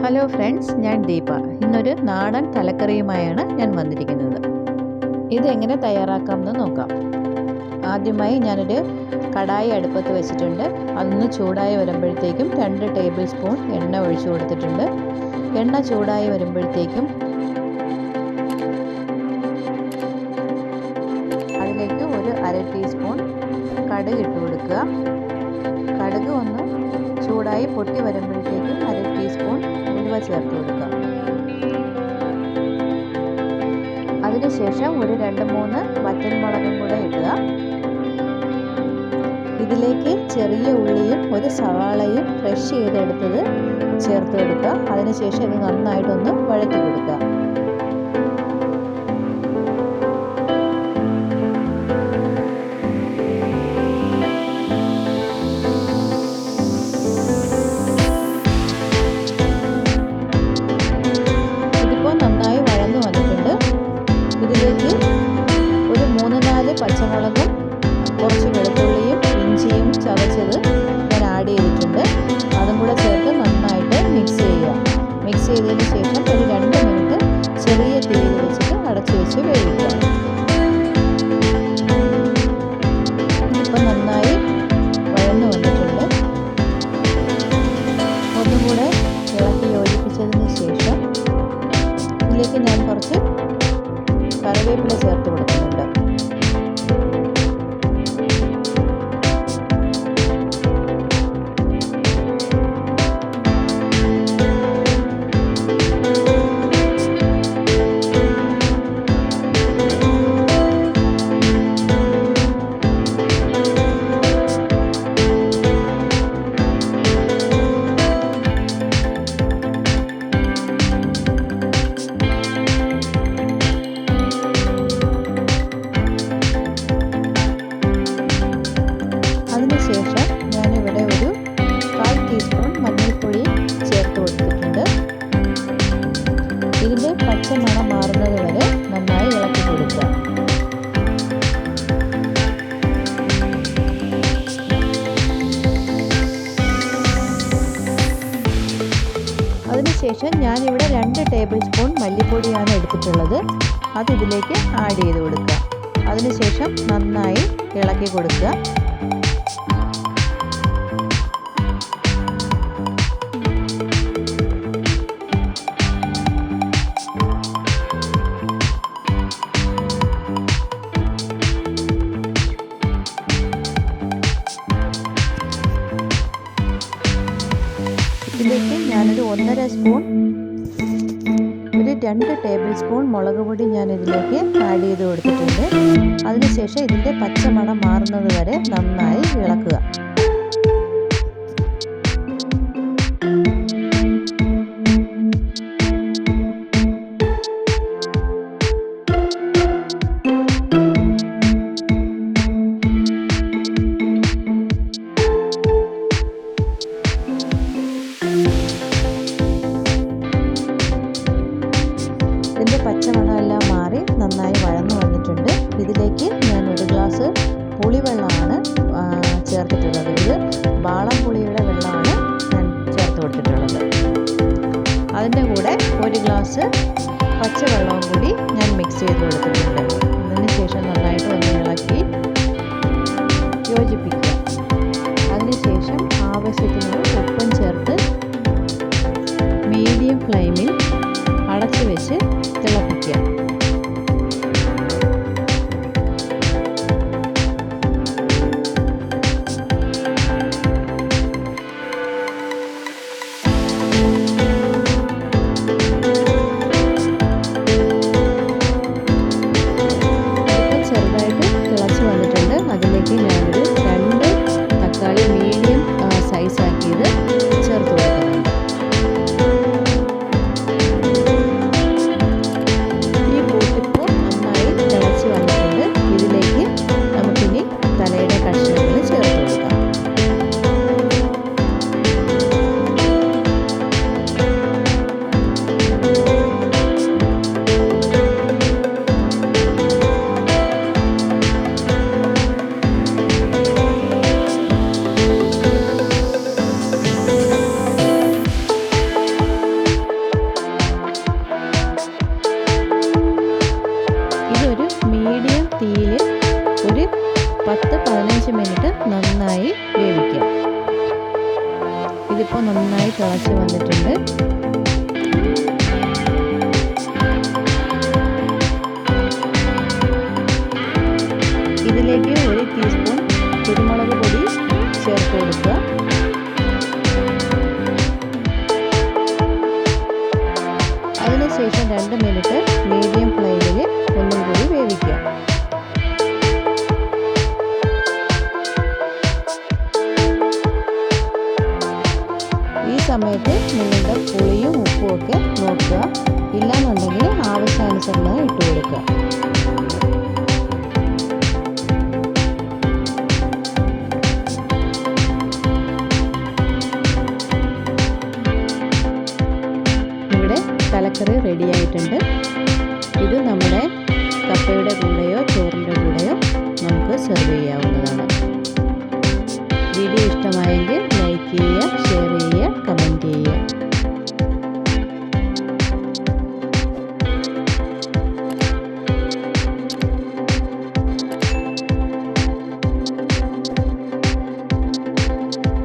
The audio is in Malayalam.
ഹലോ ഫ്രണ്ട്സ്, ഞാൻ ദീപ. ഇന്നൊരു നാടൻ തലക്കറിയുമായാണ് ഞാൻ വന്നിരിക്കുന്നത്. ഇതെങ്ങനെ തയ്യാറാക്കാമെന്ന് നോക്കാം. ആദ്യമായി ഞാനൊരു കടായി അടുപ്പത്ത് വെച്ചിട്ടുണ്ട്. അതൊന്ന് ചൂടായി വരുമ്പോഴത്തേക്കും 2 ടേബിൾ സ്പൂൺ എണ്ണ ഒഴിച്ചു കൊടുത്തിട്ടുണ്ട്. എണ്ണ ചൂടായി വരുമ്പോഴത്തേക്കും അതിലേക്ക് ഒരു 1/2 ടീസ്പൂൺ കടുക് ഇട്ട് കൊടുക്കുക. കടുക് ഒന്ന് ചൂടായി പൊട്ടി വരുമ്പോഴത്തേക്കും 1/2 ടീസ്പൂൺ ഉലുവ ചേർത്ത് കൊടുക്കുക. അതിനുശേഷം ഒരു 2-3 വറ്റൽമുളകും കൂടെ ഇടുക. ഇതിലേക്ക് ചെറിയ ഉള്ളിയും ഒരു സവാളയും ക്രഷ് ചെയ്തെടുത്തത് ചേർത്ത് കൊടുക്കുക. അതിനുശേഷം ഇത് നന്നായിട്ടൊന്ന് വഴറ്റി കൊടുക്കുക. പച്ചമുളകും കുറച്ച് വെളുത്തുള്ളിയും ഇഞ്ചിയും ചതച്ചത് ഞാൻ ആഡ് ചെയ്തിട്ടുണ്ട്. അതും കൂടെ ചേർത്ത് നന്നായിട്ട് മിക്സ് ചെയ്യുക. മിക്സ് ചെയ്തതിന് ശേഷം ഒരു 2 മിനിറ്റ് ചെറിയ തീയിൽ വെച്ചിട്ട് അടച്ചു വെച്ച് വേവിക്കുക. ഇപ്പം നന്നായി വഴന്നു വന്നിട്ടുണ്ട്. ഒന്നുകൂടെ ഇളക്കി യോജിപ്പിച്ചതിന് ശേഷം ഇതിലേക്ക് ഞാൻ കുറച്ച് കറിവേപ്പില ചേർത്ത് കൊടുക്കുന്നുണ്ട്. അതിനുശേഷം ഞാനിവിടെ ഒരു 1/4 ടീസ്പൂൺ മഞ്ഞൾപ്പൊടി ചേർത്ത് കൊടുത്തിട്ടുണ്ട്. ഇതിൻ്റെ പച്ചമണം മാറുന്നത് വരെ നന്നായി ഇളക്കി കൊടുക്കുക. അതിനുശേഷം ഞാനിവിടെ 2 ടേബിൾ സ്പൂൺ മല്ലിപ്പൊടിയാണ് എടുത്തിട്ടുള്ളത്. അത് ഇതിലേക്ക് ആഡ് ചെയ്ത് കൊടുക്കുക. അതിനുശേഷം നന്നായി ഇളക്കി കൊടുക്കുക. ഇതിലേക്ക് ഞാനൊരു 1.5 സ്പൂൺ ഒരു 2 ടേബിൾ സ്പൂൺ മുളക് പൊടി ഞാൻ ഇതിലേക്ക് ആഡ് ചെയ്ത് കൊടുത്തിട്ടുണ്ട്. അതിനുശേഷം ഇതിൻ്റെ പച്ചമണം മാറുന്നത് വരെ നന്നായി ഇളക്കുക. ഇതിൻ്റെ പച്ചമണമെല്ലാം മാറി നന്നായി വഴന്നു വന്നിട്ടുണ്ട്. ഇതിലേക്ക് ഞാൻ 1 ഗ്ലാസ് പുളിവെള്ളമാണ് ചേർത്തിട്ടുള്ളത്. ഇത് വാളം പുളിയുടെ വെള്ളമാണ് ഞാൻ ചേർത്ത് കൊടുത്തിട്ടുള്ളത്. അതിൻ്റെ കൂടെ 1 ഗ്ലാസ് പച്ചവെള്ളവും കൂടി ഞാൻ മിക്സ് ചെയ്ത് കൊടുത്തിട്ടുണ്ട്. അതിന് ശേഷം നന്നായിട്ട് ഒന്ന് ഇളക്കി യോജിപ്പിക്കുക. അതിനുശേഷം ആവശ്യത്തിന് ഉപ്പും ചേർത്ത് മീഡിയം ഫ്ലെയിമിൽ അടച്ചു വെച്ച് തിളപ്പിക്കുക. ചെറുതായിട്ട് തിളച്ച് വന്നിട്ടുണ്ട്. അതിലേക്ക് ഞാനൊരു 2 തക്കാളി മീഡിയം സൈസാക്കിയത് ചേർത്ത് കൊടുക്കുന്നുണ്ട്. നന്നായി തിളച്ച് വന്നിട്ടുണ്ട്. ഇതിലേക്ക് 1 ടീസ്പൂൺ കുരുമുളക് പൊടി ചേർത്ത് കൊടുക്കുക. അതിനുശേഷം 2 മിനിറ്റ് മീഡിയം ഫ്ലെയിമിൽ ഒന്നും കൂടി വേവിക്കുക. ഈ സമയത്ത് നിങ്ങളുടെ പുളിയും ഉപ്പും ഒക്കെ നോക്കുക. ഇല്ലാന്നുണ്ടെങ്കിൽ ആവശ്യാനുസരണം ഇട്ട് കൊടുക്കുക. ഇവിടെ തലക്കറി റെഡിയായിട്ടുണ്ട്. ഇത് നമ്മുടെ കപ്പയുടെ കൂടെയോ ചോറിൻ്റെ കൂടെയോ നമുക്ക് സെർവ് ചെയ്യാവുന്നതാണ്.